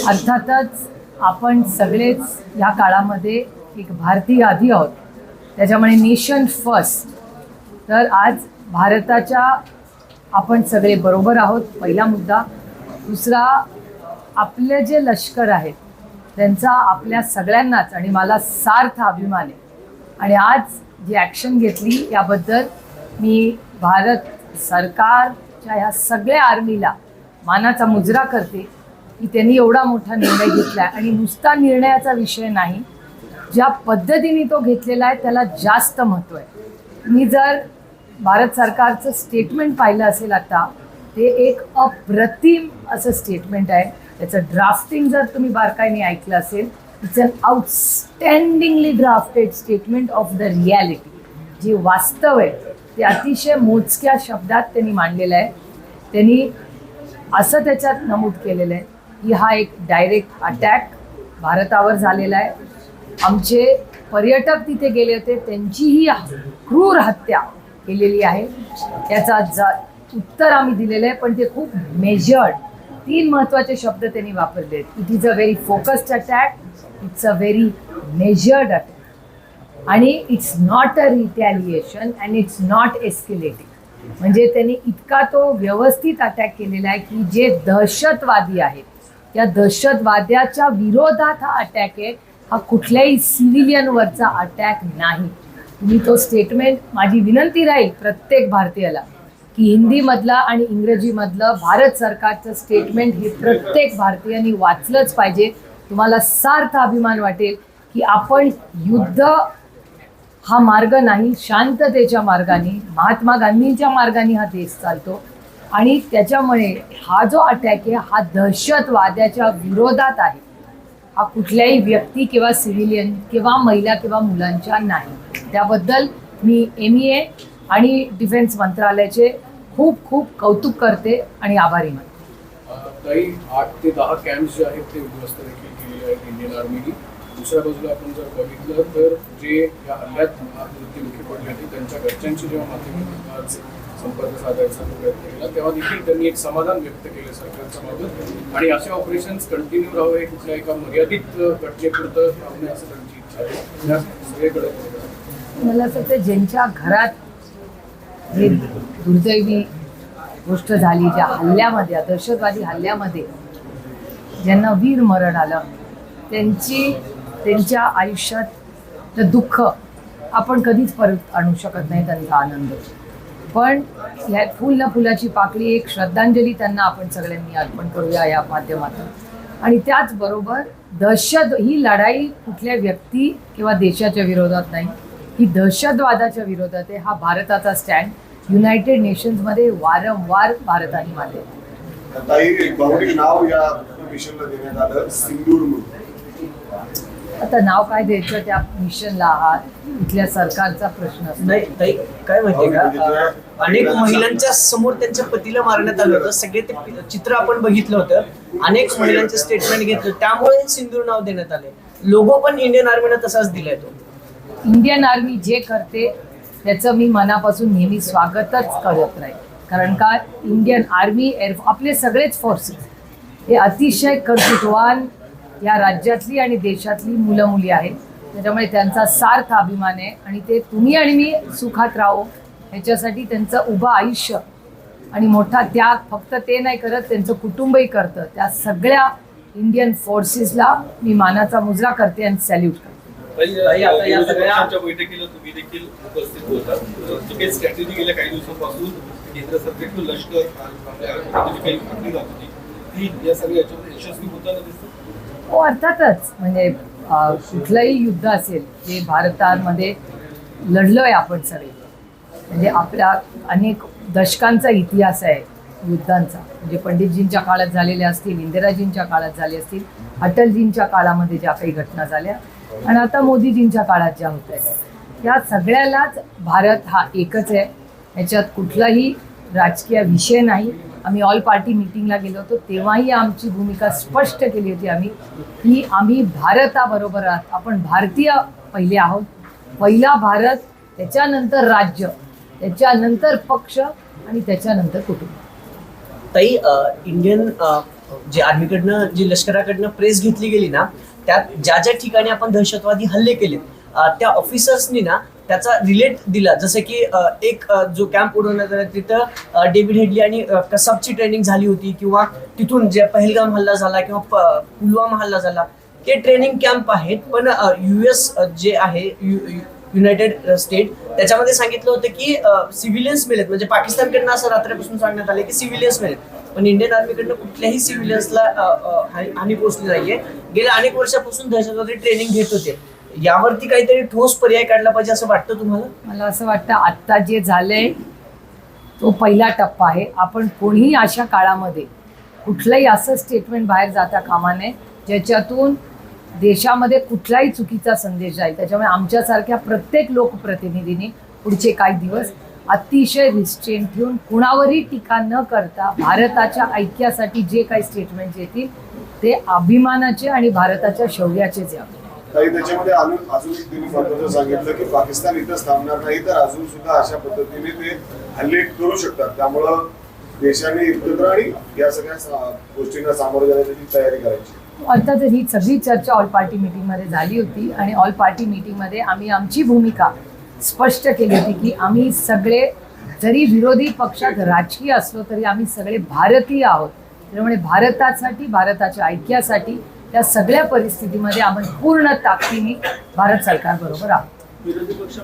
अर्थातच आपण सगळेच या काळामध्ये एक भारतीय आधी आहोत, त्याच्यामुळे नेशन फर्स्ट. तर आज भारताच्या आपण सगळे बरोबर आहोत, पहिला मुद्दा. दुसरा, आपले जे लष्कर आहेत त्यांचा आपल्या सगळ्यांनाच आणि मला सार्थ अभिमान आहे. आणि आज जी ॲक्शन घेतली याबद्दल मी भारत सरकारच्या ह्या सगळ्या आर्मीला मानाचा मुजरा करते की त्यांनी एवढा मोठा निर्णय घेतला आहे. आणि नुसता निर्णयाचा विषय नाही, ज्या पद्धतीने तो घेतलेला आहे त्याला जास्त महत्त्व आहे. मी जर भारत सरकारचं स्टेटमेंट पाहिलं असेल आता, ते एक अप्रतिम असं स्टेटमेंट आहे. त्याचं ड्राफ्टिंग जर तुम्ही बारकाईने ऐकलं असेल, it's an outstandingly drafted statement of the reality. जे वास्तव आहे ते अतिशय मोजक्या शब्दात त्यांनी मांडलेलं आहे. त्यांनी असं त्याच्यात नमूद केलेलं आहे की हा एक डायरेक्ट अटॅक भारतावर झालेला आहे. आमचे पर्यटक तिथे गेले होते, त्यांचीही क्रूर हत्या केलेली आहे. त्याचा उत्तर आम्ही दिलेलं आहे, पण ते खूप मेजर्ड. 3 महत्त्वाचे शब्द त्यांनी वापरले आहेत. It is a very focused attack, it's a very measured attack, आणि it's not a retaliation and it's not escalating. म्हणजे त्यांनी इतका तो व्यवस्थित अटॅक केलेला आहे की जे दहशतवादी आहेत त्या दहशतवाद्याच्या विरोधात हा अटॅक आहे, हा कुठल्याही सिव्हिलियनवरचा अटॅक नाही. तुम्ही तो स्टेटमेंट, माझी विनंती राहील प्रत्येक भारतीयाला की हिंदीमधलं आणि इंग्रजीमधलं भारत सरकारचं स्टेटमेंट हे प्रत्येक भारतीयांनी वाचलंच पाहिजे. तुम्हाला सार्थ अभिमान वाटेल की आपण युद्ध हा मार्ग नाही, शांततेच्या मार्गाने, महात्मा गांधींच्या मार्गाने हा देश चालतो. आणि त्याच्यामुळे हा जो अटॅक आहे हा दहशतवाद्याच्या विरोधात आहे. हा कुठल्याही व्यक्ती किंवा सिव्हिलियन किंवा महिला किंवा मुलांच्या नाही. त्याबद्दल मी MEA आणि डिफेन्स मंत्रालयाचे खूप खूप कौतुक करते आणि आभारी मानते. काही 8 ते 10 कॅम्प्स जे आहेत ते उद्ध्वस्त देखील केलेले आहेत इंडियन आर्मीने. दुसऱ्या बाजूला आपण जर बघितलं तर जे या हल्ल्यात मृत्युमुखी पडले होते त्यांच्या घरच्यांशी जेव्हा माध्यमातून आज संपर्क साधायचा प्रयत्न केला, तेव्हा देखील त्यांनी एक समाधान व्यक्त केलं सरकारच्या बाबत. आणि असे ऑपरेशन्स कंटिन्यू राहावे, कुठल्या एका मर्यादित घटनेपुरतं राहू नये असं त्यांची इच्छा आहे. या सगळीकडे मला असं वाटतं ज्यांच्या घरात हे दुर्दैवी गोष्ट झाली, ज्या हल्ल्यामध्ये, दहशतवादी हल्ल्यामध्ये ज्यांना वीर मरण आलं, त्यांच्या आयुष्यात दुःख आपण कधीच परत आणू शकत नाही, त्यांचा आनंद. पण ह्या फुल ना फुलाची पाकळी, एक श्रद्धांजली त्यांना आपण सगळ्यांनी अर्पण करूया या माध्यमातून. आणि त्याचबरोबर ही लढाई कुठल्या व्यक्ती किंवा देशाच्या विरोधात नाही, ही दहशतवादाच्या विरोधात आहे. हा भारताचा स्टँड युनायटेड नेशन्समध्ये वारंवार भारताने मांडले. आता नाव काय द्यायचं त्या मिशनला हा इथल्या सरकारचा प्रश्न असतो. नाही ताई, काय माहितीये का, अनेक महिलांच्या समोर त्यांच्या पतीला मारण्यात आलं होतं. सगळे ते चित्र आपण बघितलं होतं. अनेक महिलांचे स्टेटमेंट घेतलं, त्यामुळे सिंदूर नाव देण्यात आले. लोगो पण इंडियन आर्मीनं तसाच दिलाय. तो इंडियन आर्मी जे करते त्याचं मी मनापासून नेहमी स्वागतच करत राहील. कारण का इंडियन आर्मी, आपले सगळेच फोर्सेस हे अतिशय कर्तृत्ववान या राज्यातली आणि देशातली मुलं मुली आहेत. त्याच्यामुळे त्यांचा सार्थ अभिमान आहे. आणि ते तुम्ही आणि मी सुखात राहो ह्याच्यासाठी त्यांचं उभं आयुष्य आणि मोठा त्याग फक्त ते नाही करत, त्यांचं कुटुंबही करतं. त्या सगळ्या इंडियन फोर्सेसला मी मानाचा मुजरा करते आणि सॅल्यूट करते. या सगळ्या बैठकीला तुम्ही देखील उपस्थित होता. जी काही स्ट्रॅटेजी गेल्या काही दिवसांपासून केंद्र सरकार लष्कर काही घटना जात होती, ती या सगळ्या याच्यामध्ये यशस्वी होताना दिसतं. हो, अर्थातच. म्हणजे कुठलंही युद्ध असेल जे भारतामध्ये लढलोय आपण सगळे, म्हणजे आपल्या अनेक दशकांचा इतिहास आहे युद्धांचा. म्हणजे पंडितजींच्या काळात झालेल्या असतील, इंदिराजींच्या काळात झाले असतील, अटलजींच्या काळामध्ये ज्या काही घटना झाल्या, आणि आता मोदीजींच्या काळात ज्या होत आहेत, या सगळ्यालाच भारत हा एकच आहे. ह्याच्यात कुठलाही राजकीय विषय नाही. आम्ही ऑल पार्टी मीटिंगला गेलो होतो तेव्हाही आमची भूमिका स्पष्ट केली होती आम्ही, की आम्ही भारताबरोबर आहात. आपण भारतीय पहिले आहोत. पहिला भारत, त्याच्यानंतर राज्य, त्याच्यानंतर पक्ष आणि त्याच्यानंतर कुटुंब. ताई, इंडियन जे आर्मीकडनं जी लष्कराकडनं प्रेस घेतली गेली ना, त्यात ज्या ज्या ठिकाणी आपण दहशतवादी हल्ले केले त्या ऑफिसर्सनी ना त्याचा रिलेट दिला. जसं की एक जो कॅम्प उडवण्यात आला तिथं डेव्हिड हेडली आणि कसबची ट्रेनिंग झाली होती, किंवा तिथून जे पहलगाम हल्ला झाला किंवा पुलवामा हल्ला झाला, हे ट्रेनिंग कॅम्प आहेत. पण US जे आहे युनायटेड स्टेट, त्याच्यामध्ये सांगितलं होतं की सिव्हिलियन्स मिळत, म्हणजे पाकिस्तानकडनं असं रात्रीपासून सांगण्यात आलं की सिव्हिलियन्स मिळत, पण इंडियन आर्मीकडनं कुठल्याही सिव्हिलियन्सला हानी पोहोचली नाहीये. गेल्या अनेक वर्षापासून दहशतवादी ट्रेनिंग घेत होते. यावरती काहीतरी ठोस पर्याय काढला पाहिजे असं वाटतं तुम्हाला? मला असं वाटतं आत्ता जे झालंय तो पहिला टप्पा आहे. आपण कोणीही अशा काळामध्ये कुठलंही असं स्टेटमेंट बाहेर जाता कामा नये ज्याच्यातून देशामध्ये कुठलाही चुकीचा संदेश जाईल. त्याच्यामुळे आमच्यासारख्या प्रत्येक लोकप्रतिनिधींनी पुढचे काही दिवस अतिशय रिस्ट्रेन ठेवून कुणावरही टीका न करता भारताच्या ऐक्यासाठी जे काही स्टेटमेंट येतील ते अभिमानाचे आणि भारताच्या शौर्याचेच यावे. काही त्याच्यामध्ये अजून एक तुम्ही महत्वाचं सांगितलं की पाकिस्तान इथंच थांबणार नाही, तर अजून सुद्धा अशा पद्धतीने ते हल्ले करू शकतात. त्यामुळं देशाने एकत्र आणि या सगळ्या गोष्टींना सामोरं जाण्याची तयारी करायची. आता तर ही सगळी चर्चा ऑल पार्टी मीटिंगमध्ये झाली होती आणि ऑल पार्टी मीटिंगमध्ये आम्ही आमची भूमिका स्पष्ट केली होती की आम्ही सगळे जरी विरोधी पक्षात राजकीय असलो तरी आम्ही सगळे भारतीय आहोत. त्यामुळे भारतासाठी, भारताच्या ऐक्यासाठी त्या सगळ्या परिस्थितीमध्ये आपण पूर्ण ताकदीने भारत सरकारबरोबर आहोत. विरोधी पक्ष